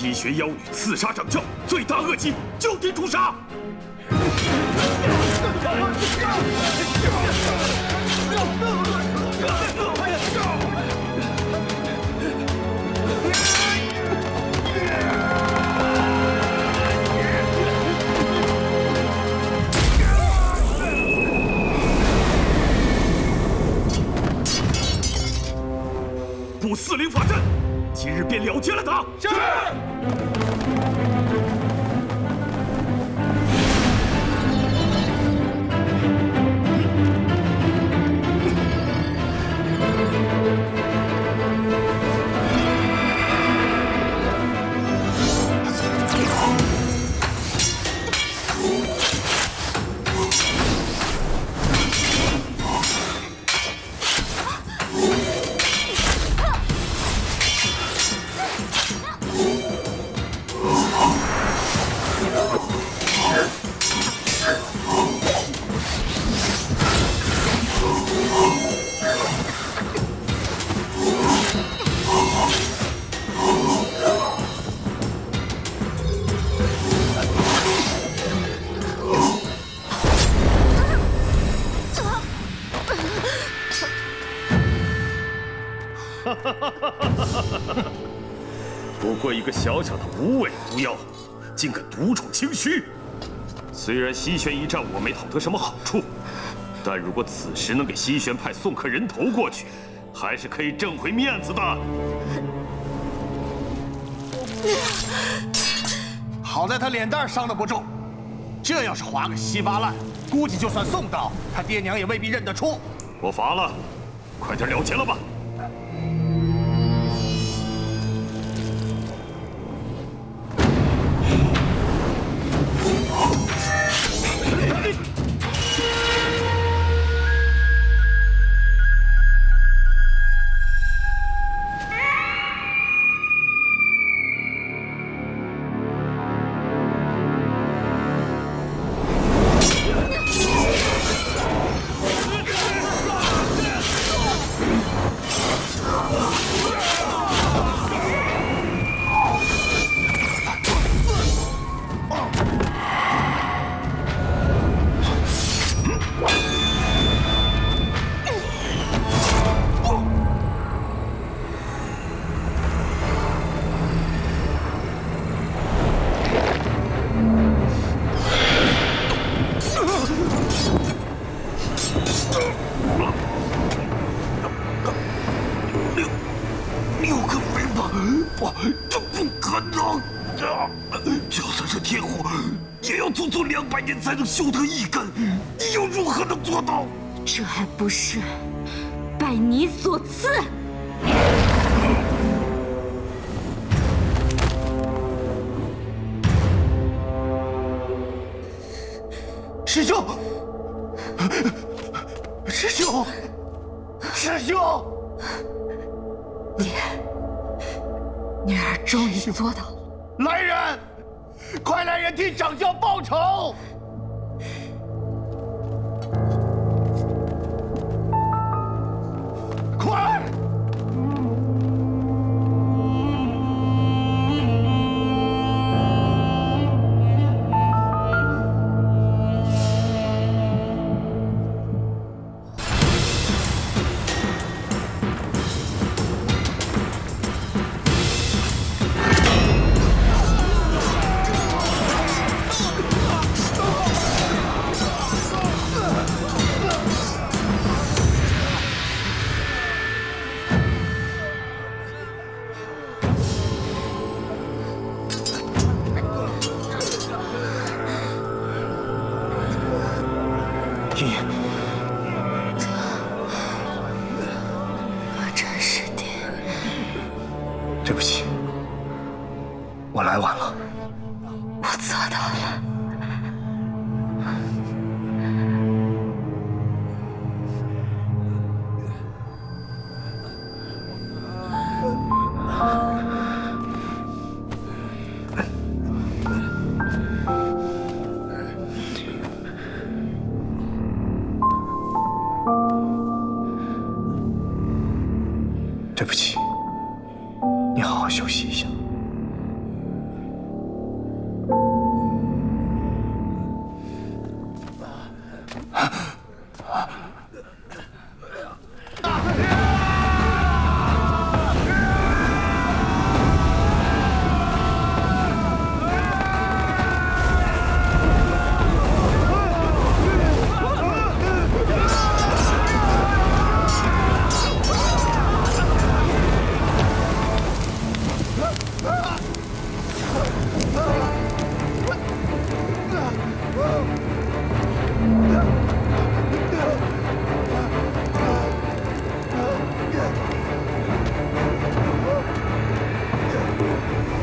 吸血妖女刺杀掌教，罪大恶极，就地诛杀！布四灵法阵，今日便了结了他。是。不过一个小小的无尾毒妖，竟敢独宠清虚。虽然西玄一战我没讨得什么好处，但如果此时能给西玄派送颗人头过去，还是可以挣回面子的。好在他脸蛋伤得不重，这要是划个稀巴烂，估计就算送到，他爹娘也未必认得出。我罚了，快点了结了吧。六个飞马，这不可能！就算是天火，也要足足200年才能修得一根，你又如何能做到？这还不是拜你所赐？师兄，师兄，师兄！爹，女儿终于做到了。来人，快来人替掌教报仇！快！真是爹，对不起，我来晚了。我做到了。对不起，你好好休息一下。